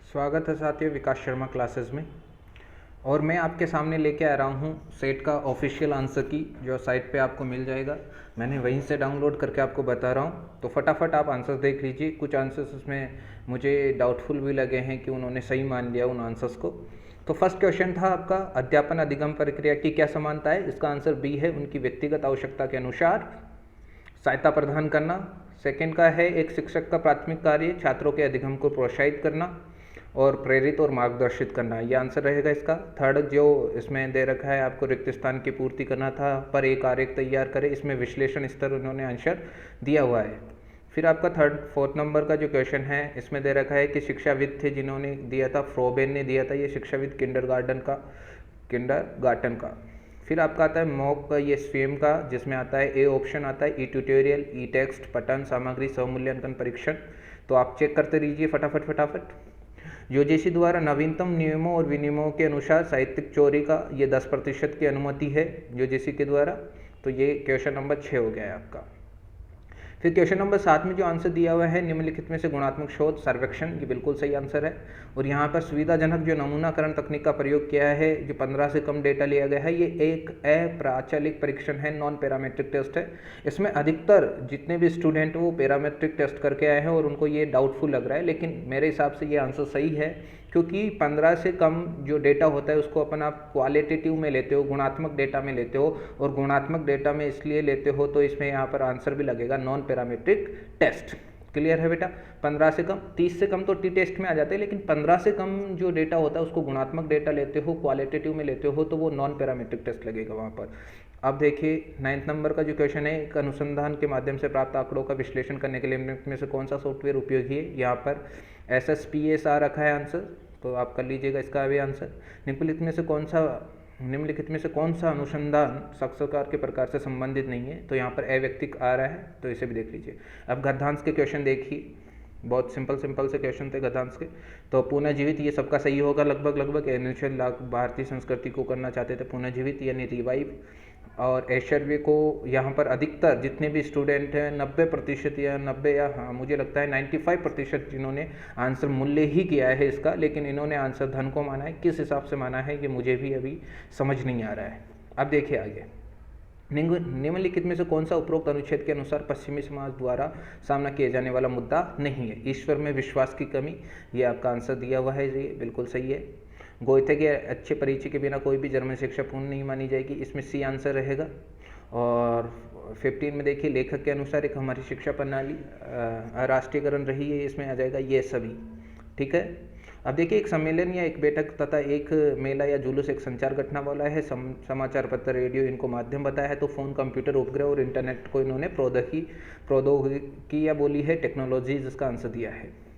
स्वागत है साथियों विकास शर्मा क्लासेस में। और मैं आपके सामने लेके आ रहा हूँ सेट का ऑफिशियल आंसर की, जो साइट पे आपको मिल जाएगा। मैंने वहीं से डाउनलोड करके आपको बता रहा हूँ, तो फटाफट आप आंसर्स देख लीजिए। कुछ आंसर्स इसमें मुझे डाउटफुल भी लगे हैं कि उन्होंने सही मान लिया उन आंसर्स को। तो फर्स्ट क्वेश्चन था आपका, अध्यापन अधिगम प्रक्रिया की क्या समानता है। इसका आंसर बी है, उनकी व्यक्तिगत आवश्यकता के अनुसार सहायता प्रदान करना। सेकंड का है, एक शिक्षक का प्राथमिक कार्य छात्रों के अधिगम को प्रोत्साहित करना और प्रेरित और मार्गदर्शित करना, ये आंसर रहेगा इसका। थर्ड जो इसमें दे रखा है आपको, रिक्त स्थान की पूर्ति करना था पर एक आरेख तैयार करें, इसमें विश्लेषण स्तर उन्होंने आंसर दिया हुआ है। फिर आपका फोर्थ नंबर का जो क्वेश्चन है, इसमें दे रखा है कि शिक्षाविद थे जिन्होंने दिया था, फ्रोबेन ने दिया था ये शिक्षाविद किंडरगार्टन का। फिर आपका आता है मॉक का, ये स्वयं का, जिसमें आता है ए ऑप्शन आता है, ई ट्यूटोरियल, ई टेक्स्ट, पठन सामग्री, स्वमूल्यांकन परीक्षण। तो आप चेक करते रहिए फटाफट। यूजीसी द्वारा नवीनतम नियमों और विनियमों के अनुसार साहित्यिक चोरी का ये 10% की अनुमति है यूजीसी के द्वारा। तो ये क्वेश्चन नंबर 6 हो गया है आपका। फिर क्वेश्चन नंबर 7 में जो आंसर दिया हुआ है, निम्नलिखित में से गुणात्मक शोध सर्वेक्षण, ये बिल्कुल सही आंसर है। और यहाँ पर सुविधाजनक जो नमूनाकरण तकनीक का प्रयोग किया है, जो 15 से कम डेटा लिया गया है, ये एक अप्राचलिक परीक्षण है, नॉन पैरामेट्रिक टेस्ट है। इसमें अधिकतर जितने भी स्टूडेंट वो पैरामेट्रिक टेस्ट करके आए हैं और उनको ये डाउटफुल लग रहा है, लेकिन मेरे हिसाब से ये आंसर सही है, क्योंकि 15 से कम जो डेटा होता है उसको अपन आप क्वालिटेटिव में लेते हो, गुणात्मक डेटा में लेते हो। और गुणात्मक डेटा में इसलिए लेते हो तो इसमें यहाँ पर आंसर भी लगेगा नॉन पैरामेट्रिक टेस्ट। क्लियर है बेटा। 15 से कम, 30 से कम तो टी टेस्ट में आ जाते हैं, लेकिन 15 से कम जो डेटा होता है उसको गुणात्मक डेटा लेते हो, क्वालिटेटिव में लेते हो, तो वो नॉन पैरामेट्रिक टेस्ट लगेगा वहाँ पर। अब देखिए 9th नंबर का जो क्वेश्चन है, एक अनुसंधान के माध्यम से प्राप्त आंकड़ों का विश्लेषण करने के लिए निम्नलिखित में से कौन सा सॉफ्टवेयर उपयोगी है। यहाँ पर SSPS आ रखा है आंसर, तो आप कर लीजिएगा इसका भी आंसर। निम्नलिखित में से कौन सा अनुसंधान साक्षात्कार के प्रकार से संबंधित नहीं है। तो यहाँ पर अव्यक्तिक आ रहा है, तो इसे भी देख लीजिए। अब गद्यांश के क्वेश्चन देखिए, बहुत सिंपल से क्वेश्चन थे गद्यांश के। तो पुनः जीवित, ये सबका सही होगा लगभग। इनिशियल भारतीय संस्कृति को करना चाहते थे पुनः जीवित यानी रिवाइव। और ऐश्वर्य को यहाँ पर अधिकतर जितने भी स्टूडेंट हैं 90% या 90 या हाँ मुझे लगता है 95% जिन्होंने आंसर मूल्य ही किया है इसका, लेकिन इन्होंने आंसर धन को माना है। किस हिसाब से माना है ये मुझे भी अभी समझ नहीं आ रहा है। अब देखिए आगे, निम्नलिखित में से कौन सा उपरोक्त अनुच्छेद के अनुसार पश्चिमी समाज द्वारा सामना किया जाने वाला मुद्दा नहीं है। ईश्वर में विश्वास की कमी, ये आपका आंसर दिया हुआ है, ये बिल्कुल सही है। गोयथे के अच्छे परिचय के बिना कोई भी जर्मन शिक्षा पूर्ण नहीं मानी जाएगी, इसमें सी आंसर रहेगा। और 15 में देखिए, लेखक के अनुसार एक हमारी शिक्षा प्रणाली राष्ट्रीयकरण रही है, इसमें आ जाएगा ये सभी। ठीक है। अब देखिए, एक सम्मेलन या एक बैठक तथा एक मेला या जुलूस एक संचार घटना वाला है। समाचार पत्र, रेडियो इनको माध्यम बताया है। तो फोन, कंप्यूटर, उपग्रह और इंटरनेट को इन्होंने प्रौद्योगिकी या बोली है टेक्नोलॉजी, जिसका आंसर दिया है।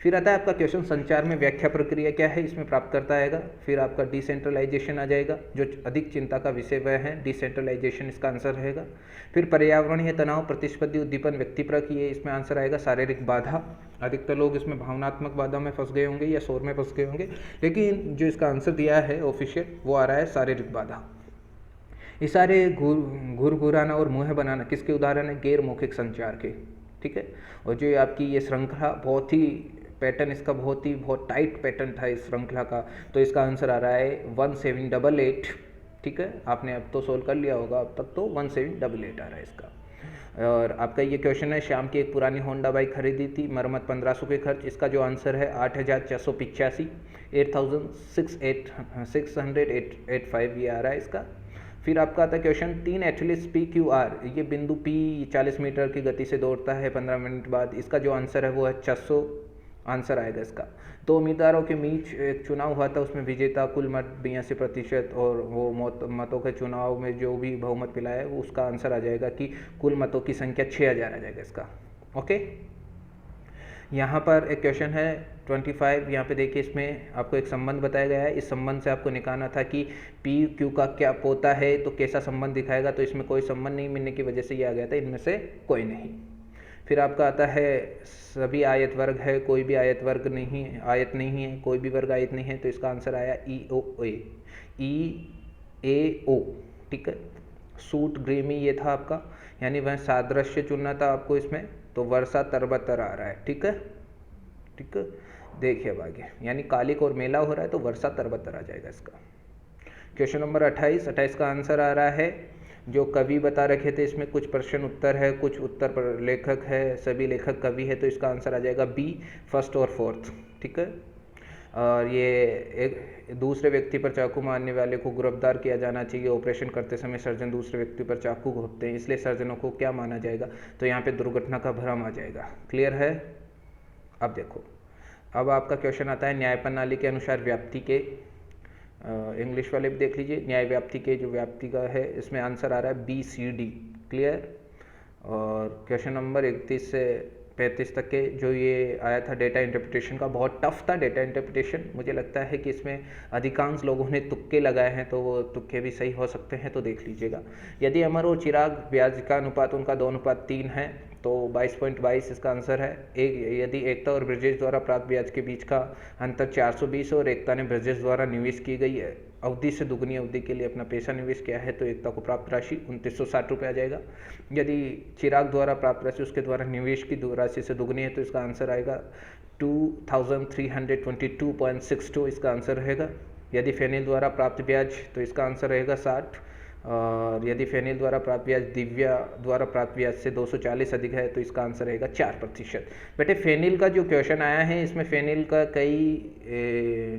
फिर आता है आपका क्वेश्चन, संचार में व्याख्या प्रक्रिया क्या है, इसमें प्राप्त करता आएगा। फिर आपका डिसेंट्रलाइजेशन आ जाएगा, जो अधिक चिंता का विषय वह है, डिसेंट्रलाइजेशन इसका आंसर रहेगा। फिर पर्यावरणीय तनाव, प्रतिस्पर्धी उद्दीपन, व्यक्तिपरक, ये इसमें आंसर आएगा। शारीरिक बाधा, अधिकतर लोग इसमें भावनात्मक बाधा में फंस गए होंगे या शोर में फंस गए होंगे, लेकिन जो इसका आंसर दिया है ऑफिशियल वो आ रहा है शारीरिक बाधा। इशारे, घुरघुराना और मुँह बनाना किसके उदाहरण है, गैर मौखिक संचार के। ठीक है। और जो आपकी ये श्रृंखला, बहुत ही पैटर्न इसका बहुत टाइट पैटर्न था इस श्रृंखला का, तो इसका आंसर आ रहा है 1788। ठीक है, आपने अब तो सोल्व कर लिया होगा, अब तक तो 1788 आ रहा है इसका। और आपका ये क्वेश्चन है, शाम की एक पुरानी होंडा बाइक खरीदी थी, मरम्मत 1500 के खर्च, इसका जो आंसर है 8485, 8685 ये आ रहा है इसका। फिर आपका आता है क्वेश्चन, 3 एथलीट्स PQR, ये बिंदु P 40 मीटर की गति से दौड़ता है 15 मिनट बाद, इसका जो आंसर है वो है 600 आंसर आएगा इसका। तो उम्मीदवारों के बीच एक चुनाव हुआ था, उसमें विजेता कुल मत 82%, और वो मतों के चुनाव में जो भी बहुमत मिला है वो उसका आंसर आ जाएगा कि कुल मतों की संख्या 6000 आ जाएगा इसका। ओके। यहाँ पर एक क्वेश्चन है 25, यहाँ पे देखिए, इसमें आपको एक संबंध बताया गया है। इस संबंध से आपको निकालना था कि PQ का क्या पोता है, तो कैसा संबंध दिखाएगा। तो इसमें कोई संबंध नहीं मिलने की वजह से ये आ गया था, इनमें से कोई नहीं। फिर आपका आता है, सभी आयत वर्ग है, कोई भी आयत नहीं है, कोई भी वर्ग आयत नहीं है, तो इसका आंसर आया EAO। ठीक है। सूट ग्रेमी ये था आपका, यानी वह सादृश्य चुनना था आपको इसमें, तो वर्षा तरबतर आ रहा है। ठीक है। देखिए अब आगे, यानी कालिक और मेला हो रहा है तो वर्षा तरबतर आ जाएगा इसका। क्वेश्चन नंबर 28 का आंसर आ रहा है, जो कवि बता रखे थे इसमें कुछ प्रश्न उत्तर है, कुछ उत्तर पर लेखक है, सभी लेखक कवि है, तो इसका आंसर आ जाएगा बी, फर्स्ट और फोर्थ। ठीक है। और ये एक दूसरे व्यक्ति पर चाकू मारने वाले को गिरफ्तार किया जाना चाहिए। ऑपरेशन करते समय सर्जन दूसरे व्यक्ति पर चाकू घोंपते हैं, इसलिए सर्जनों को क्या माना जाएगा, तो यहाँ पे दुर्घटना का भ्रम आ जाएगा। क्लियर है। अब देखो, अब आपका क्वेश्चन आता है न्याय प्रणाली के अनुसार व्याप्ति के, इंग्लिश वाले भी देख लीजिए, न्याय व्याप्ति के जो व्याप्ति का है इसमें आंसर आ रहा है बी सी डी। क्लियर। और क्वेश्चन नंबर 31 से 35 तक के जो ये आया था डेटा इंटरप्रिटेशन का, बहुत टफ था डेटा इंटरप्रिटेशन। मुझे लगता है कि इसमें अधिकांश लोगों ने तुक्के लगाए हैं, तो वो तुक्के भी सही हो सकते हैं, तो देख लीजिएगा। यदि अमर और चिराग ब्याज का अनुपात उनका 2:3 है तो 22.22 इसका आंसर है। यदि एकता और ब्रजेश द्वारा प्राप्त ब्याज के बीच का अंतर 420 और एकता ने ब्रजेश द्वारा निवेश की गई है अवधि से दुगनी अवधि के लिए अपना पैसा निवेश किया है, तो एकता को प्राप्त राशि 2960 रुपये आ जाएगा। यदि चिराग द्वारा प्राप्त राशि उसके द्वारा निवेश की राशि से दुगनी है, तो इसका आंसर आएगा 2322.62 इसका आंसर रहेगा। यदि फेनिल द्वारा प्राप्त ब्याज, तो इसका आंसर रहेगा 60। और यदि फेनिल द्वारा प्राप्त ब्याज दिव्या द्वारा प्राप्त ब्याज से 240 अधिक है, तो इसका आंसर रहेगा 4%। बेटे फेनिल का जो क्वेश्चन आया है इसमें फेनिल का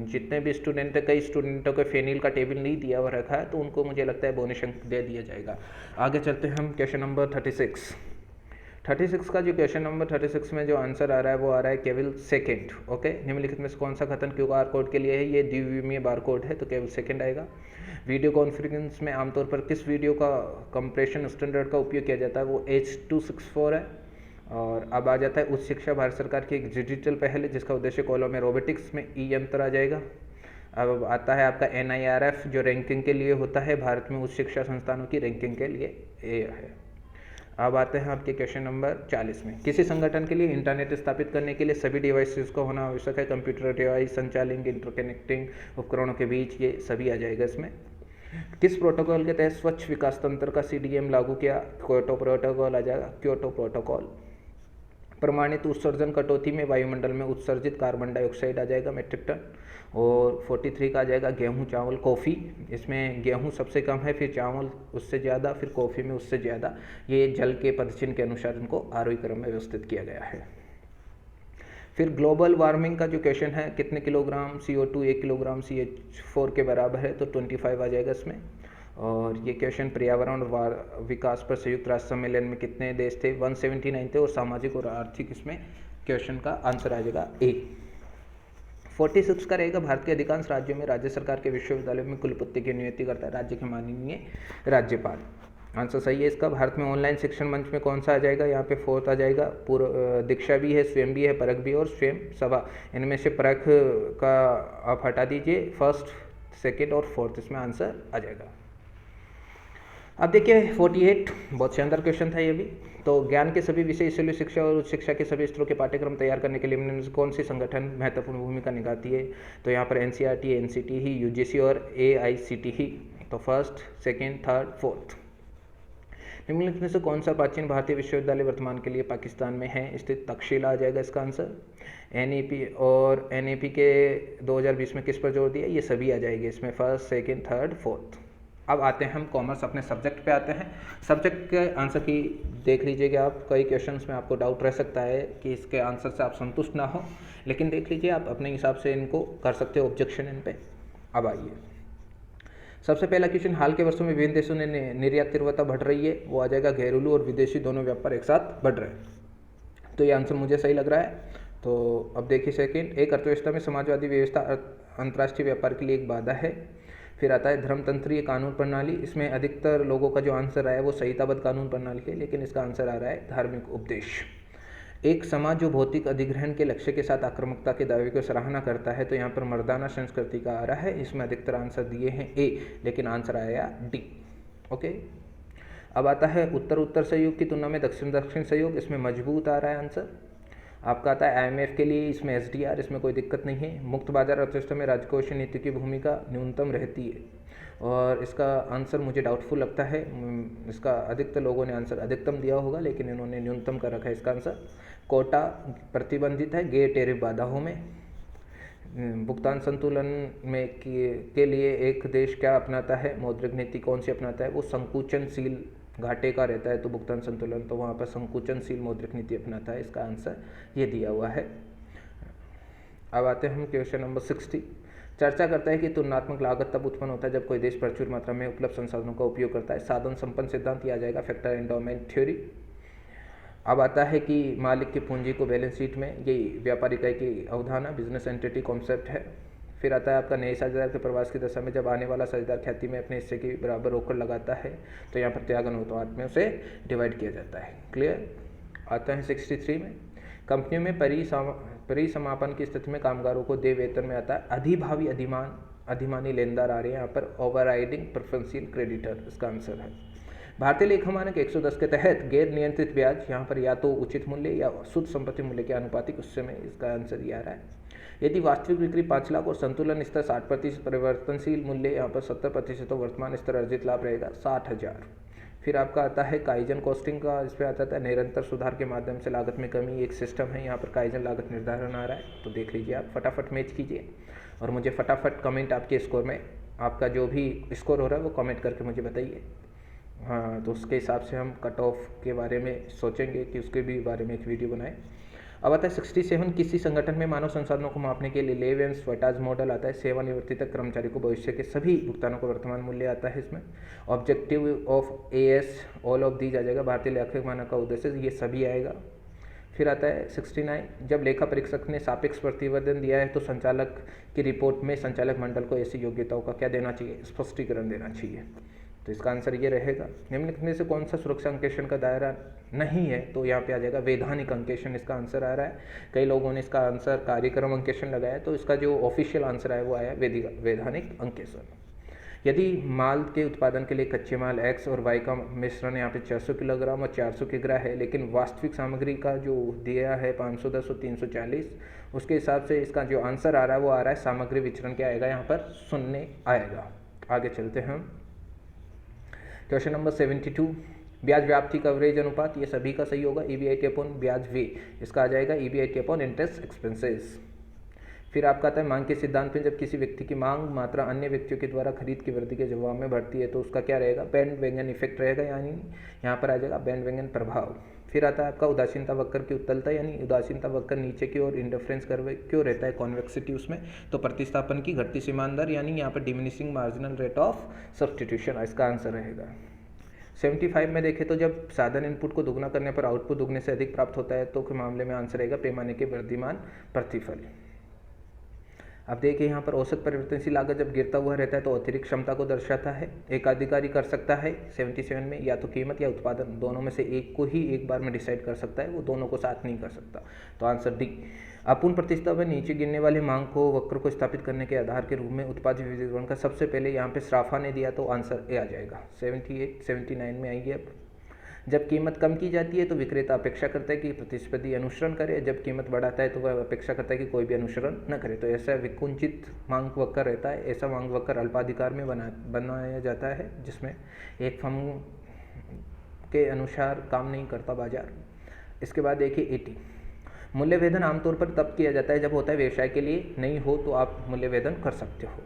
जितने भी स्टूडेंट है, कई स्टूडेंटों को फेनिल का टेबल नहीं दिया हुआ रखा है, तो उनको मुझे लगता है बोनस अंक दे दिया जाएगा। आगे चलते हैं हम क्वेश्चन नंबर 36 का जो क्वेश्चन नंबर 36 में जो आंसर आ रहा है वो आ रहा है केवल सेकंड। ओके, निम्नलिखित में से कौन सा कथन QR कोड के लिए है, ये द्विविमीय बार कोड है, तो केवल सेकंड आएगा। वीडियो कॉन्फ्रेंस में आमतौर पर किस वीडियो का कंप्रेशन स्टैंडर्ड का उपयोग किया जाता है, वो H.264 है। और अब आ जाता है उच्च शिक्षा भारत सरकार की एक डिजिटल पहल है जिसका उद्देश्य कॉलेज में रोबोटिक्स में ई यंत्र आ जाएगा। अब आता है आपका NIRF जो रैंकिंग के लिए होता है, भारत में उच्च शिक्षा संस्थानों की रैंकिंग के लिए ए है। अब आते हैं आपके क्वेश्चन नंबर 40 में, किसी संगठन के लिए इंटरनेट स्थापित करने के लिए सभी डिवाइसेस को होना आवश्यक है। कंप्यूटर डिवाइस, संचालित इंटरकनेक्टिंग उपकरणों के बीच, ये सभी आ जाएगा इसमें। किस प्रोटोकॉल के तहत स्वच्छ विकास तंत्र का CDM लागू किया, क्योटो प्रोटोकॉल आ जाएगा, क्योटो प्रोटोकॉल। प्रमाणित उत्सर्जन कटौती में वायुमंडल में उत्सर्जित कार्बन डाइऑक्साइड आ जाएगा मेट्रिक टन। और 43 का आ जाएगा गेहूं, चावल, कॉफ़ी। इसमें गेहूं सबसे कम है, फिर चावल उससे ज़्यादा, फिर कॉफ़ी में उससे ज़्यादा। ये जल के पदचिन्ह के अनुसार इनको आरोही क्रम में व्यवस्थित किया गया है। फिर ग्लोबल वार्मिंग का जो क्वेश्चन है, कितने किलोग्राम CO2 1 किलोग्राम CH4 के बराबर है, तो 25 आ जाएगा इसमें। और ये क्वेश्चन पर्यावरण और विकास पर संयुक्त राष्ट्र सम्मेलन में कितने देश थे, 179 थे। और सामाजिक और आर्थिक, इसमें क्वेश्चन का आंसर आ जाएगा A। 46 का रहेगा, भारत के अधिकांश राज्यों में राज्य सरकार के विश्वविद्यालयों में कुलपति की नियुक्ति करता है राज्य के माननीय राज्यपाल। आंसर सही है इसका। भारत में ऑनलाइन शिक्षण मंच में कौन सा आ जाएगा, यहाँ पे 4th आ जाएगा। पूर्व दीक्षा भी है, स्वयं भी है, परख भी है और स्वयं सभा। इनमें से परख का आप हटा दीजिए, 1st, 2nd और 4th इसमें आंसर आ जाएगा। अब देखिए 48, बहुत शानदार क्वेश्चन था ये भी। तो ज्ञान के सभी विषय, इसलिए शिक्षा और उच्च शिक्षा के सभी स्तरों के पाठ्यक्रम तैयार करने के लिए निम्न में से कौन सी संगठन महत्वपूर्ण भूमिका निभाती है, तो यहाँ पर NCERT, NCTE, UGC और AICTE। तो 1st, 2nd, 3rd, 4th। निम्नलिखित में से कौन सा प्राचीन भारतीय विश्वविद्यालय वर्तमान के लिए पाकिस्तान में है स्थित, तक्षशिला आ जाएगा इसका आंसर। NEP और NAP के 2020 में किस पर जोर दिया, ये सभी आ जाएंगे इसमें, 1st, 2nd, 3rd, 4th। अब आते हैं हम कॉमर्स अपने सब्जेक्ट पे आते हैं। सब्जेक्ट के आंसर की देख लीजिएगा आप, कई क्वेश्चंस में आपको डाउट रह सकता है कि इसके आंसर से आप संतुष्ट ना हो, लेकिन देख लीजिए आप अपने हिसाब से इनको कर सकते हो ऑब्जेक्शन इन पे। अब आइए, सबसे पहला क्वेश्चन, हाल के वर्षों में विभिन्न देशों ने निर्यात तीव्रता बढ़ रही है, वो आ जाएगा घरेलू और विदेशी दोनों व्यापार एक साथ बढ़ रहे हैं। तो ये आंसर मुझे सही लग रहा है। तो अब देखिए सेकेंड, एक अर्थव्यवस्था में समाजवादी व्यवस्था अंतर्राष्ट्रीय व्यापार के लिए एक बाधा है। फिर आता है धर्मतंत्रीय कानून प्रणाली, इसमें अधिकतर लोगों का जो आंसर आया है वो संहिताबद्ध कानून प्रणाली है, लेकिन इसका आंसर आ रहा है धार्मिक उपदेश। एक समाज जो भौतिक अधिग्रहण के लक्ष्य के साथ आक्रामकता के दावे को सराहना करता है, तो यहाँ पर मर्दाना संस्कृति का आ रहा है। इसमें अधिकतर आंसर दिए हैं A, लेकिन आंसर आया D। ओके, अब आता है उत्तर उत्तर सहयोग की तुलना में दक्षिण दक्षिण सहयोग, इसमें मजबूत आ रहा है आंसर। आपका आता है IMF के लिए, इसमें SDR, इसमें कोई दिक्कत नहीं है। मुक्त बाजार अर्थव्यवस्था में राजकोषीय नीति की भूमिका न्यूनतम रहती है, और इसका आंसर मुझे डाउटफुल लगता है। इसका अधिकतर लोगों ने आंसर अधिकतम दिया होगा, लेकिन इन्होंने न्यूनतम कर रखा है इसका आंसर। कोटा प्रतिबंधित है गैर टैरिफ बाधाओं में। भुगतान संतुलन में के लिए एक देश क्या अपनाता है, मौद्रिक नीति कौन सी अपनाता है, वो संकुचनशील घाटे का रहता है, तो भुगतान संतुलन तो वहाँ पर संकुचनशील मौद्रिक नीति अपनाता है। इसका आंसर ये दिया हुआ है। अब आते हैं हम क्वेश्चन नंबर 60। चर्चा करता है कि तुलनात्मक लागत तब उत्पन्न होता है जब कोई देश प्रचुर मात्रा में उपलब्ध संसाधनों का उपयोग करता है। साधन संपन्न सिद्धांत ये आ जाएगा, फैक्टर एंडोमेंट थ्योरी। अब आता है कि मालिक की पूंजी को बैलेंस शीट में, ये व्यापार इकाई की अवधारणा, बिजनेस एंटिटी कॉन्सेप्ट है। फिर आता है आपका नए साझेदार के प्रवास की दशा में जब आने वाला साझेदार ख्याति में अपने हिस्से के बराबर रोकड़ लगाता है तो यहाँ पर त्यागन अनुपात में उसे डिवाइड किया जाता है। क्लियर। आता है 63 में, कंपनियों में परिसमापन की स्थिति में कामगारों को देय वेतन में आता है अधिभावी अधिमानी लेनदार आ रहे हैं यहाँ पर, ओवरराइडिंग प्रेफरेंशियल क्रेडिटर इसका आंसर है। भारतीय लेखा मानक 110 के तहत गैर नियंत्रित ब्याज यहाँ पर या तो उचित मूल्य या शुद्ध संपत्ति मूल्य के आनुपातिक उससे में, इसका आंसर ये आ रहा है। यदि वास्तविक बिक्री 5 लाख और संतुलन स्तर 60%, परिवर्तनशील मूल्य यहाँ पर 70%, तो वर्तमान स्तर अर्जित लाभ रहेगा 60,000। फिर आपका आता है काइजन कॉस्टिंग का, इस पर आता था निरंतर सुधार के माध्यम से लागत में कमी, एक सिस्टम है यहाँ पर काइजन लागत निर्धारण आ रहा है। तो देख लीजिए आप, फटाफट मैच कीजिए और मुझे फटाफट कमेंट आपके स्कोर में, आपका जो भी स्कोर हो रहा है वो कमेंट करके मुझे बताइए। हाँ, तो उसके हिसाब से हम कट ऑफ के बारे में सोचेंगे कि उसके भी बारे में एक वीडियो बनाएं। अब आता है 67, किसी संगठन में मानव संसाधनों को मापने के लिए लेवेंस वटाज मॉडल आता है। सेवानिवृत्ति तक कर्मचारी को भविष्य के सभी भुगतानों का वर्तमान मूल्य आता है इसमें। Objective of AS all of these आ जाएगा, भारतीय लेखा मानक का उद्देश्य ये सभी आएगा। फिर आता है 69, जब लेखा परीक्षक ने सापेक्ष प्रतिवेदन दिया है तो संचालक की रिपोर्ट में संचालक मंडल को ऐसी योग्यताओं का क्या देना चाहिए, स्पष्टीकरण देना चाहिए। तो इसका आंसर ये रहेगा। निम्नलिखित में से कौन सा सुरक्षा अंकेक्षण का दायरा नहीं है, तो यहाँ पे आ जाएगा वैधानिक अंकेक्षण, इसका आंसर आ रहा है। कई लोगों ने इसका आंसर कार्यक्रम अंकेक्षण लगाया, तो इसका जो ऑफिशियल आंसर है वो आया वैधानिक अंकेक्षण। यदि माल के उत्पादन के लिए कच्चे माल X और Y का मिश्रण यहाँ पे 600 किलोग्राम और 400 किग्रा है, लेकिन वास्तविक सामग्री का जो दिया है 510 और 340, उसके हिसाब से इसका जो आंसर आ रहा है वो आ रहा है सामग्री विचरण क्या आएगा, यहाँ पर 0 आएगा। आगे चलते हैं हम। क्वेश्चन नंबर 72, ब्याज व्याप्ति कवरेज अनुपात, ये सभी का सही होगा। EBIT अपॉन ब्याज वे, इसका आ जाएगा EBIT अपॉन इंटरेस्ट एक्सपेंसेस। फिर आपका आता है मांग के सिद्धांत में जब किसी व्यक्ति की मांग मात्रा अन्य व्यक्तियों के द्वारा खरीद की वृद्धि के जवाब में बढ़ती है तो उसका क्या रहेगा, बैंड वैगन इफेक्ट रहेगा, यानी यहाँ पर आ जाएगा बैंड वैगन प्रभाव। फिर आता है आपका उदासीनता वक्र की उत्तलता, यानी उदासीनता वक्र नीचे की ओर इंटरफ्रेंस कर्व क्यों रहता है, कॉन्वेक्सिटी उसमें, तो प्रतिस्थापन की घटती सीमांत दर, यानी यहाँ पर diminishing marginal rate of substitution, इसका आंसर रहेगा। 75 में देखें तो जब साधन इनपुट को दुगना करने पर आउटपुट दुगने से अधिक प्राप्त होता है तो के मामले में आंसर रहेगा पैमाने के वृद्धिमान प्रतिफल। अब देखिए यहाँ पर औसत परिवर्तनशील लागत जब गिरता हुआ रहता है तो अतिरिक्त क्षमता को दर्शाता है। एकाधिकारी कर सकता है 77 में, या तो कीमत या उत्पादन, दोनों में से एक को ही एक बार में डिसाइड कर सकता है, वो दोनों को साथ नहीं कर सकता, तो आंसर डी। अपूर्ण प्रतिस्थापन नीचे गिरने वाले मांग को वक्र को स्थापित करने के आधार के रूप में उत्पाद विविधीकरण का सबसे पहले यहाँ पे श्राफा ने दिया, तो आंसर ए आ जाएगा। 78 79 में आएंगे। अब जब कीमत कम की जाती है तो विक्रेता अपेक्षा करता है कि प्रतिस्पर्धी अनुसरण करे, जब कीमत बढ़ाता है तो वह अपेक्षा करता है कि कोई भी अनुसरण न करे, तो ऐसा विकुंचित मांग वक्र रहता है। ऐसा मांग वक्र अल्पाधिकार में बनाया जाता है जिसमें एक फर्म के अनुसार काम नहीं करता बाजार। इसके बाद देखिए 80, मूल्य वेधन आमतौर पर तब किया जाता है जब होता है व्यवसाय के लिए, नहीं हो तो आप मूल्य वेधन कर सकते हो।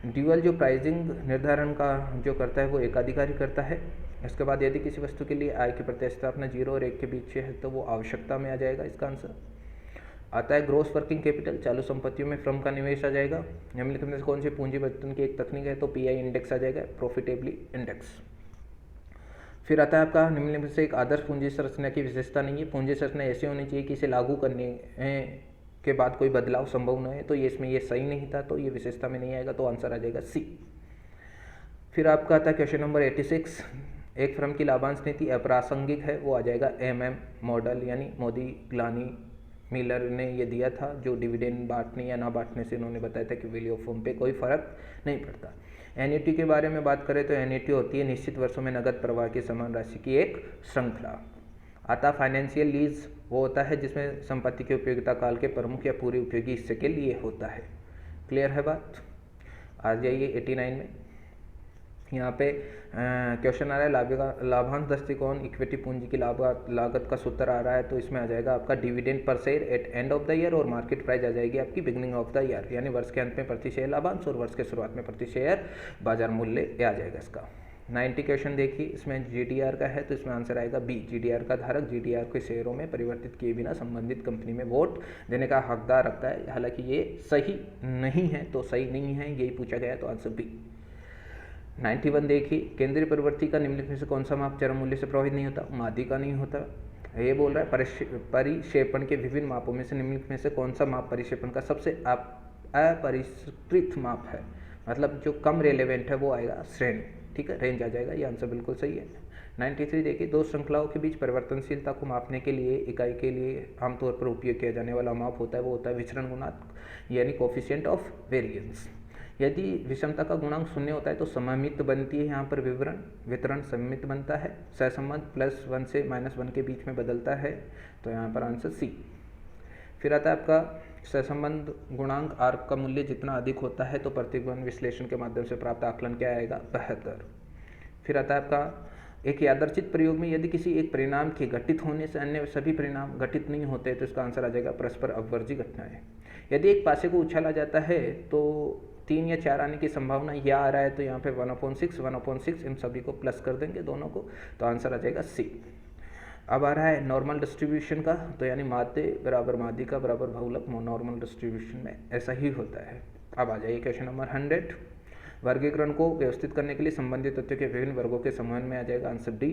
ड्यूअल जो प्राइसिंग निर्धारण का जो करता है वो एकाधिकारी करता है। इसके बाद यदि किसी वस्तु के लिए आय की प्रतिस्थापना 0 और 1 के बीच है तो वो आवश्यकता में आ जाएगा, इसका आंसर आता है। ग्रॉस वर्किंग कैपिटल, चालू संपत्तियों में फर्म का निवेश आ जाएगा। निम्नलिखित में से कौन सी पूंजी वर्तन की एक तकनीक है, तो PI इंडेक्स आ जाएगा, प्रॉफिटेबिली इंडेक्स। फिर आता है आपका निम्नलिखित में से एक आदर्श पूंजी संरचना की विशेषता नहीं है। पूंजी संरचना ऐसी होनी चाहिए कि इसे लागू करने के बाद कोई बदलाव संभव न है, तो ये इसमें ये सही नहीं था, तो ये विशेषता में नहीं आएगा, तो आंसर आ जाएगा सी। फिर आपका आता है क्वेश्चन नंबर 86, एक फर्म की लाभांश नीति अप्रासंगिक है, वो आ जाएगा MM मॉडल, यानी मोदी ग्लानी मिलर ने ये दिया था, जो डिविडेंड बांटने या ना बांटने से उन्होंने बताया था कि वैल्यू ऑफ फर्म पे कोई फर्क नहीं पड़ता। एन्युटी के बारे में बात करें तो एन्युटी होती है निश्चित वर्षों में नगद प्रवाह की समान राशि की एक श्रृंखला। आता फाइनेंशियल लीज, वो होता है जिसमें संपत्ति के उपयोगिता काल के प्रमुख या पूरे उपयोगी हिस्से के लिए होता है। क्लियर है बात। आ जाइए 89 में। यहाँ पे क्वेश्चन आ रहा है लाभांश दृष्टिकोण इक्विटी पूंजी की लागत का सूत्र आ रहा है, तो इसमें आ जाएगा आपका dividend per share eight end of the year और मार्केट प्राइस आ जाएगी आपकी बिगनिंग ऑफ द ईयर, यानी वर्ष के अंत में प्रति शेयर लाभांश और वर्ष के शुरुआत में प्रति शेयर बाजार मूल्य आ जाएगा इसका। 90 क्वेश्चन देखिए, इसमें GDR का है तो इसमें आंसर आएगा बी। GDR का धारक GDR के शेयरों में परिवर्तित किए बिना संबंधित कंपनी में वोट देने का हकदार रखता है। हालांकि ये सही नहीं है, तो सही नहीं है यही पूछा गया, तो आंसर बी। 91 देखिए, केंद्रीय प्रवृत्ति का निम्नलिखित में से कौन सा माप चरम मूल्य से प्रभावित नहीं होता? माध्य का नहीं होता। ये बोल रहा है परिक्षेपण के विभिन्न मापों में से निम्नलिखित में से कौन सा माप परिक्षेपण का सबसे अपरिष्कृत माप है, मतलब जो कम रेलेवेंट है वो आएगा श्रेणी, ठीक है, रेंज आ जाएगा, ये आंसर बिल्कुल सही है। 93 देखिए, दो श्रृंखलाओं के बीच परिवर्तनशीलता को मापने के लिए इकाई के लिए आमतौर पर उपयोग किया जाने वाला माप होता है, वो होता है विचरण गुणांक यानी कोफिशिएंट ऑफ वेरिएंस। यदि विषमता का गुणांक 0 होता है तो सममित बनती है, यहाँ पर वितरण सममित बनता है, सहसंबंध +1 से -1 के बीच में बदलता है, तो यहाँ पर आंसर सी। फिर आता है आपका सहसंबंध गुणांक R का मूल्य जितना अधिक होता है तो प्रतिगमन विश्लेषण के माध्यम से प्राप्त आकलन क्या आएगा? 72। फिर आता है आपका एक यादृच्छिक प्रयोग में यदि किसी एक परिणाम के घटित होने से अन्य सभी परिणाम घटित नहीं होते तो इसका आंसर आ जाएगा परस्पर अपवर्जी घटनाएं। यदि एक पासे को उछाला जाता है तो 3 या 4 आने की संभावना यह आ रहा है, तो यहाँ पे 1/6 इन सभी को प्लस कर देंगे दोनों को, तो आंसर आ जाएगा सी। अब आ रहा है नॉर्मल डिस्ट्रीब्यूशन का, तो यानी माध्य बराबर माध्यिका बराबर बहुलक नॉर्मल डिस्ट्रीब्यूशन में ऐसा ही होता है। अब आ जाइए क्वेश्चन नंबर 100। वर्गीकरण को व्यवस्थित करने के लिए संबंधित तथ्यों के विभिन्न वर्गों के समूह में आ जाएगा आंसर डी।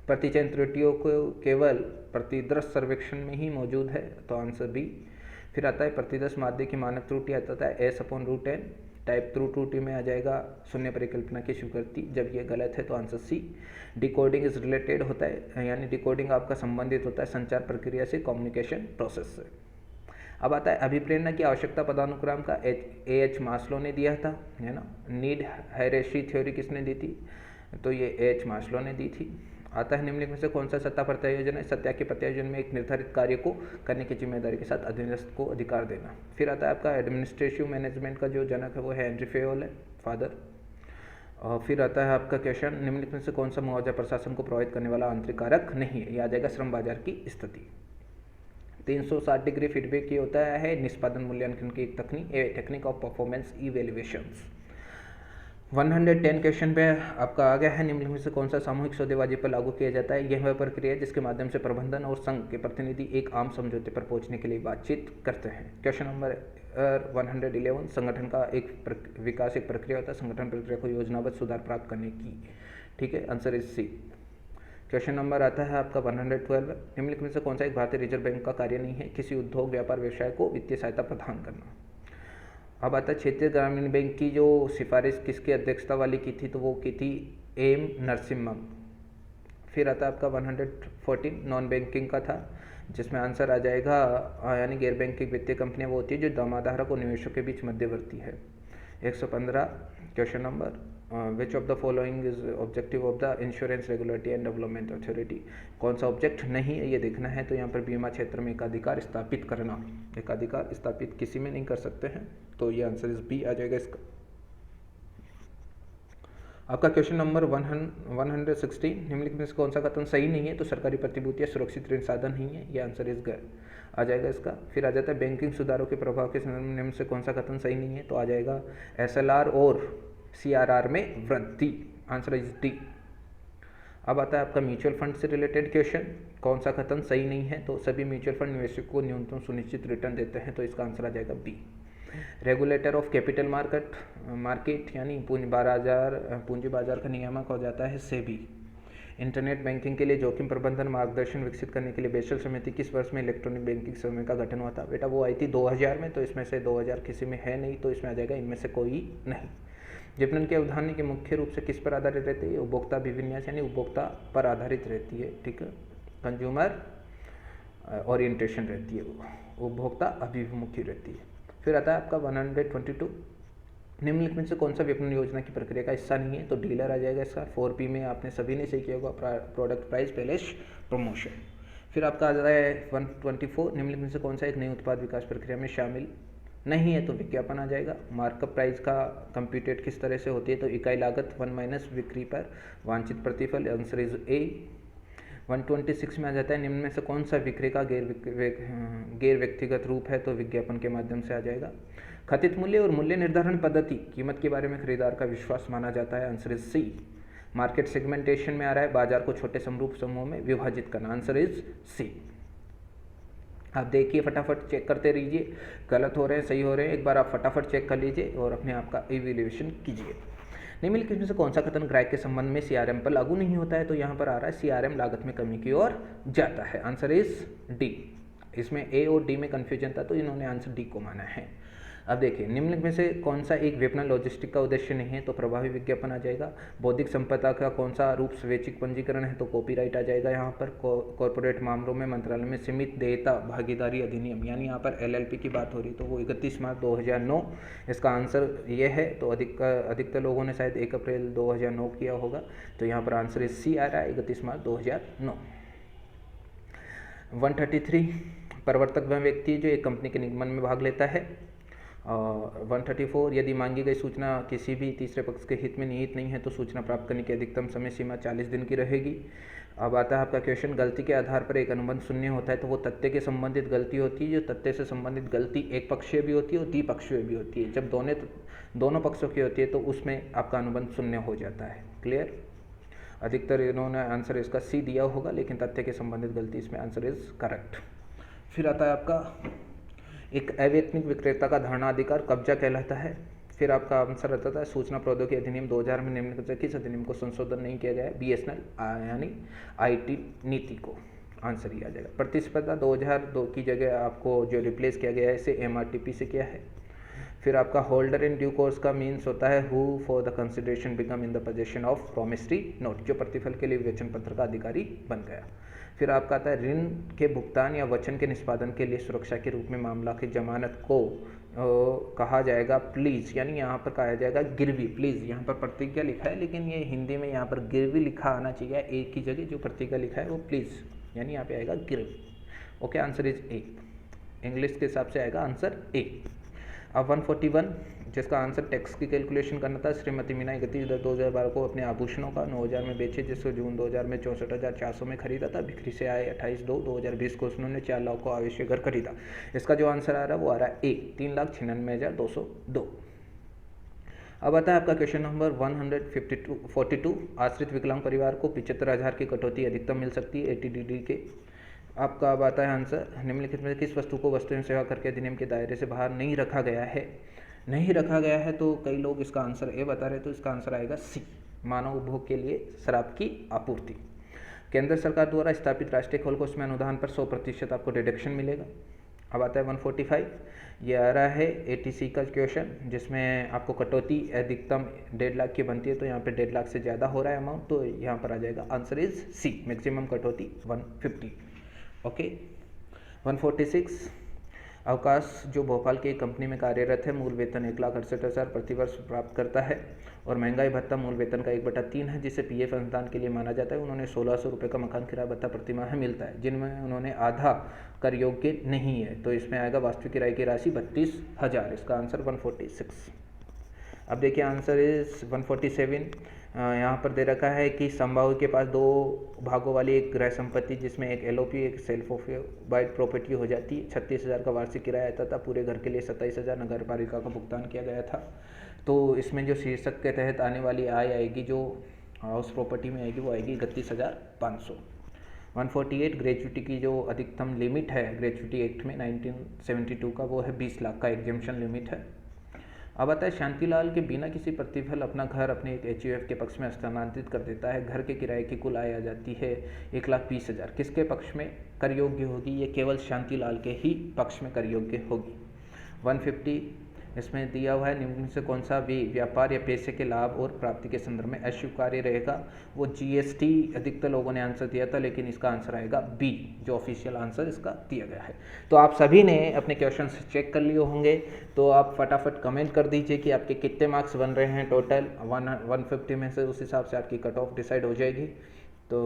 प्रतिचयन त्रुटियों को केवल प्रतिदृश सर्वेक्षण में ही मौजूद है, तो आंसर बी। फिर आता है प्रतिदर्श माध्य की मानक त्रुटि आता है S/√n। टाइप थ्रू त्रुटि में आ जाएगा शून्य परिकल्पना की स्वीकृति, जब ये गलत है तो answer C. Decoding is related होता है, यानी डिकोडिंग आपका संबंधित होता है संचार प्रक्रिया से, कम्युनिकेशन प्रोसेस से। अब आता है अभिप्रेरणा की आवश्यकता पदानुक्रम का A.H. मास्लो ने दिया था, है ना। नीड हायरार्की थ्योरी किसने दी थी? तो ये A.H. मास्लो ने दी थी। आता है निम्नलिखित में से कौन सा सत्ता प्रत्यायोजन है? सत्ता के प्रत्यायोजन में एक निर्धारित कार्य को करने की जिम्मेदारी के साथ अधीनस्थ को अधिकार देना। फिर आता है आपका एडमिनिस्ट्रेटिव मैनेजमेंट का जो जनक है वो है हेनरी फेयोल है, फादर। और फिर आता है आपका क्वेश्चन, निम्नलिखित में से कौन सा मुआवजा प्रशासन को प्रभावित करने वाला आंतरिक कारक नहीं है? यह आ जाएगा श्रम बाजार की स्थिति। 360 डिग्री फीडबैक ये होता है निष्पादन मूल्यांकन की एक तकनीक, टेक्निक ऑफ परफॉर्मेंस इवेल्युएशंस। 110 क्वेश्चन पे आपका आ गया है, निम्नलिखित में से कौन सा सामूहिक सौदेबाजी पर लागू किया जाता है? यह वह प्रक्रिया है जिसके माध्यम से प्रबंधन और संघ के प्रतिनिधि एक आम समझौते पर पहुंचने के लिए बातचीत करते हैं। क्वेश्चन नंबर 111, संगठन का एक विकास एक प्रक्रिया होता है, संगठन प्रक्रिया को योजनाबद्ध सुधार प्राप्त करने की, ठीक है, answer is C. Question number आता है आपका 112, निम्नलिखित में से कौन सा एक भारतीय रिजर्व बैंक का कार्य नहीं है? किसी उद्योग व्यापार व्यवसाय को वित्तीय सहायता प्रदान करना। अब आता है क्षेत्रीय ग्रामीण बैंक की जो सिफारिश किसकी अध्यक्षता वाली की थी? तो वो की थी एम नरसिम्हम। फिर आता है आपका 114, नॉन बैंकिंग का था, जिसमें आंसर आ जाएगा यानी गैर बैंकिंग वित्तीय कंपनियां वो होती है जो जमाधारक और निवेशक के बीच मध्यवर्ती है। 115 question number, which of the following is objective of the insurance regulatory and development authority? कौन सा ऑब्जेक्ट नहीं है ये देखना है, तो यहाँ पर बीमा क्षेत्र में एकाधिकार स्थापित करना, एकाधिकार स्थापित किसी में नहीं कर सकते हैं, तो ये आंसर इज बी आ जाएगा इसका। आपका क्वेश्चन नंबर 116, निम्नलिखित में से कौन सा कथन सही नहीं है? तो सरकारी प्रतिभूतियां सुरक्षित ऋण साधन नहीं है, ये आंसर इज ग आ जाएगा इसका। फिर आ जाता है बैंकिंग सुधारों के प्रभाव के संदर्भ में निम्न से कौन सा कथन सही नहीं है? तो आ जाएगा SLR और CRR में वृद्धि, आंसर इज डी। अब आता है आपका म्यूचुअल फंड से रिलेटेड क्वेश्चन, कौन सा कथन सही नहीं है? तो सभी म्यूचुअल फंड निवेशकों को न्यूनतम सुनिश्चित रिटर्न देते हैं, तो इसका आंसर आ जाएगा B. Regulator of capital market यानी पूंजी बाजार का नियामक हो जाता है सेबी। इंटरनेट बैंकिंग के लिए जोखिम प्रबंधन मार्गदर्शन विकसित करने के लिए बेसल समिति किस वर्ष में इलेक्ट्रॉनिक बैंकिंग समूह का गठन हुआ था? बेटा वो आई थी 2000 में, तो इसमें से 2000 किसी में है नहीं, तो इसमें आ जाएगा इनमें से कोई नहीं। विपणन की अवधारणा के मुख्य रूप से किस पर आधारित रहती है? उपभोक्ता अभिविन्यास यानी उपभोक्ता पर आधारित रहती है, ठीक है, कंज्यूमर ओरिएंटेशन रहती है, उपभोक्ता अभिमुखी रहती है। फिर आता है आपका 122, निम्नलिखित में से कौन सा विपणन योजना की प्रक्रिया का हिस्सा नहीं है? तो डीलर आ जाएगा इसका। 4P में आपने सभी ने सही किया होगा, प्रोडक्ट प्राइस पैलेस प्रमोशन। फिर आपका आ जाता है 124, निम्नलिखित में से कौन सा एक नई उत्पाद विकास प्रक्रिया में शामिल नहीं है तो विज्ञापन आ जाएगा। मार्कअप प्राइस का कंप्यूटेड किस तरह से होती है, तो इकाई लागत 1 माइनस बिक्री पर वांछित प्रतिफल, आंसर इज ए। 126 में आ जाता है निम्न में से कौन सा बिक्री का गैर व्यक्तिगत रूप है, तो विज्ञापन के माध्यम से आ जाएगा। कथित मूल्य और मूल्य निर्धारण पद्धति कीमत के बारे में खरीदार का विश्वास माना जाता है, answer is C. Market segmentation में आ रहा है बाजार को छोटे समरूप समूहों में विभाजित करना, आंसर इज सी। आप देखिए फटाफट चेक करते रहिए, गलत हो रहे हैं सही हो रहे हैं, एक बार आप फटाफट चेक कर लीजिए और अपने आप का इवैल्यूएशन कीजिए। निम्नलिखित में से कौन सा कथन ग्राहक के संबंध में सीआरएम पर लागू नहीं होता है, तो यहाँ पर आ रहा है सीआरएम लागत में कमी की ओर जाता है, आंसर इज डी। इसमें ए और डी में कन्फ्यूजन था तो इन्होंने आंसर डी को माना है। अब देखिए निम्नलिखित में से कौन सा एक विपणन लॉजिस्टिक का उद्देश्य नहीं है, तो प्रभावी विज्ञापन आ जाएगा। बौद्धिक संपदा का कौन सा रूप स्वैच्छिक पंजीकरण है, तो कॉपीराइट आ जाएगा। यहाँ पर कॉर्पोरेट मामलों में मंत्रालय में सीमित देयता भागीदारी अधिनियम, यानी यहाँ पर एलएलपी की बात हो रही, तो वो 31 मार्च 2009 इसका आंसर ये है। तो अधिकतर लोगों ने शायद 1 अप्रैल 2009 किया होगा, तो यहाँ पर आंसर इज सी आ रहा है, 31 मार्च 2009। 133 प्रवर्तक वह व्यक्ति जो एक कंपनी के निगमन में भाग लेता है। 134 यदि मांगी गई सूचना किसी भी तीसरे पक्ष के हित में निहित नहीं है तो सूचना प्राप्त करने की अधिकतम समय सीमा 40 दिन की रहेगी। अब आता है आपका क्वेश्चन, गलती के आधार पर एक अनुबंध शून्य होता है, तो वो तथ्य के संबंधित गलती होती है। जो तथ्य से संबंधित गलती एक पक्षीय भी होती है और द्विपक्षीय भी होती है। जब दोनों पक्षों की होती है तो उसमें आपका अनुबंध शून्य हो जाता है। क्लियर? अधिकतर इन्होंने आंसर इसका सी दिया होगा, लेकिन तथ्य के संबंधित गलती इसमें आंसर इज करेक्ट। फिर आता है आपका एक अवैतनिक विक्रेता का धारणा अधिकार कब्जा कहलाता है। फिर आपका आंसर रहता था सूचना प्रौद्योगिकी अधिनियम 2000 में निम्नलिखित से किस अधिनियम को संशोधन नहीं किया गया है, बीएसएनएल यानी आईटी नीति को, आंसर ही आ जाएगा। प्रतिस्पर्धा 2002 की जगह आपको जो रिप्लेस किया गया है इसे एमआरटीपी से किया है। फिर आपका होल्डर इन ड्यू कोर्स का मीन्स होता है who for the consideration become in the possession of promissory note, जो प्रतिफल के लिए वचन पत्र का अधिकारी बन गया। फिर आपका आता है ऋण के भुगतान या वचन के निष्पादन के लिए सुरक्षा के रूप में मामला की जमानत को कहा जाएगा प्लीज, यानी यहाँ पर कहा जाएगा गिरवी। प्लीज यहाँ पर प्रतिज्ञा लिखा है, लेकिन ये हिंदी में यहाँ पर गिरवी लिखा आना चाहिए, एक की जगह जो प्रतिज्ञा लिखा है वो प्लीज, यानी यहाँ पे आएगा गिरवी। Okay, answer is a. English के हिसाब से आएगा आंसर ए। अब 141 जिसका आंसर टैक्स की कैलकुलेशन करना था। श्रीमती मीना 31/2012 को अपने आभूषणों का 9000 में बेचे, जिसको जून 2000 में 64,400 में खरीदा था। बिक्री से आए 28/2/2020 को उन्होंने 4 लाख को आवश्यक घर खरीदा। इसका जो आंसर आ रहा है वो आ रहा है ए, 3,96,202। अब आता है आपका क्वेश्चन नंबर 142। आश्रित विकलांग परिवार को 75,000 की कटौती अधिकतम मिल सकती है एटीडीडी के। आपका अब आता है आंसर, निम्नलिखित में किस वस्तु को वस्तु एवं सेवा कर के अधिनियम के दायरे से बाहर नहीं रखा गया है। नहीं रखा गया है तो कई लोग इसका आंसर ए बता रहे, तो इसका आंसर आएगा सी, मानव उपभोग के लिए शराब की आपूर्ति। केंद्र सरकार द्वारा स्थापित राष्ट्रीय खोल कोष में अनुदान पर 100% आपको डिडक्शन मिलेगा। अब आता है 145, ये आ रहा है एटीसी का क्वेश्चन, जिसमें आपको कटौती अधिकतम 1.5 लाख की बनती है, तो यहाँ पे 1.5 लाख से ज़्यादा हो रहा है अमाउंट, तो यहाँ पर आ जाएगा आंसर इज सी, मैक्सिमम कटौती 150। ओके, 146 अवकाश जो भोपाल की एक कंपनी में कार्यरत है, मूल वेतन 1,68,000 प्रतिवर्ष प्राप्त करता है और महंगाई भत्ता मूल वेतन का 1/3 है, जिसे पीएफ अनुदान के लिए माना जाता है। उन्होंने 1600 रुपये का मकान किराया भत्ता प्रतिमाह मिलता है, जिनमें उन्होंने आधा कर योग्य नहीं है, तो इसमें आएगा वास्तविक किराए की राशि 32,000। इसका आंसर 146। अब देखिए आंसर इज 147। यहाँ पर दे रखा है कि संभाव्य के पास 2 भागों वाली एक गृह संपत्ति, जिसमें एक एलओपी एक सेल्फ ऑक्यूपाइड प्रॉपर्टी हो जाती है। 36,000 का वार्षिक किराया आता था, पूरे घर के लिए 27,000 नगर पालिका का भुगतान किया गया था। तो इसमें जो शीर्षक के तहत आने वाली आय आएगी, जो हाउस प्रॉपर्टी में आएगी, वो आएगी 31,500। 148 ग्रेजुटी की जो अधिकतम लिमिट है ग्रेजुटी एक्ट में 1972 का, वो है 20 लाख का एग्जेम्पशन लिमिट है। अब आता है शांतिलाल के बिना किसी प्रतिफल अपना घर अपने एक एचयूएफ के पक्ष में हस्तांतरित कर देता है। घर के किराए की कुल आय आ जाती है 1,20,000। किसके पक्ष में कर योग्य होगी? ये केवल शांतिलाल के ही पक्ष में कर योग्य होगी। 150 इसमें दिया हुआ है, निम्न से कौन सा भी व्यापार या पैसे के लाभ और प्राप्ति के संदर्भ में अस्वीकार्य रहेगा? वो जीएसटी अधिकतर लोगों ने आंसर दिया था, लेकिन इसका आंसर आएगा बी, जो ऑफिशियल आंसर इसका दिया गया है। तो आप सभी ने अपने क्वेश्चन चेक कर लिए होंगे, तो आप फटाफट कमेंट कर दीजिए कि आपके कितने मार्क्स बन रहे हैं टोटल 150 में से, उस हिसाब से आपकी कट ऑफ डिसाइड हो जाएगी। तो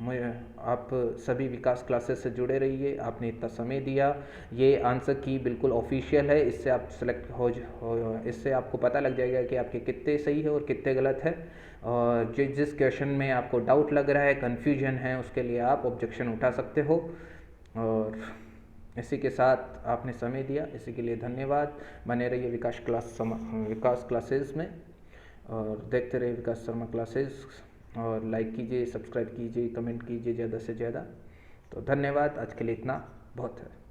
मैं आप सभी विकास क्लासेस से जुड़े रहिए। आपने इतना समय दिया, ये आंसर की बिल्कुल ऑफिशियल है, इससे आप सेलेक्ट इससे आपको पता लग जाएगा कि आपके कितने सही है और कितने गलत है। और जिस क्वेश्चन में आपको डाउट लग रहा है, कन्फ्यूजन है, उसके लिए आप ऑब्जेक्शन उठा सकते हो। और इसी के साथ आपने समय दिया, इसी के लिए धन्यवाद। बने रहिए विकास क्लासेस में और देखते रहिए विकास शर्मा क्लासेस। और लाइक कीजिए, सब्सक्राइब कीजिए, कमेंट कीजिए ज़्यादा से ज़्यादा। तो धन्यवाद, आज के लिए इतना बहुत है।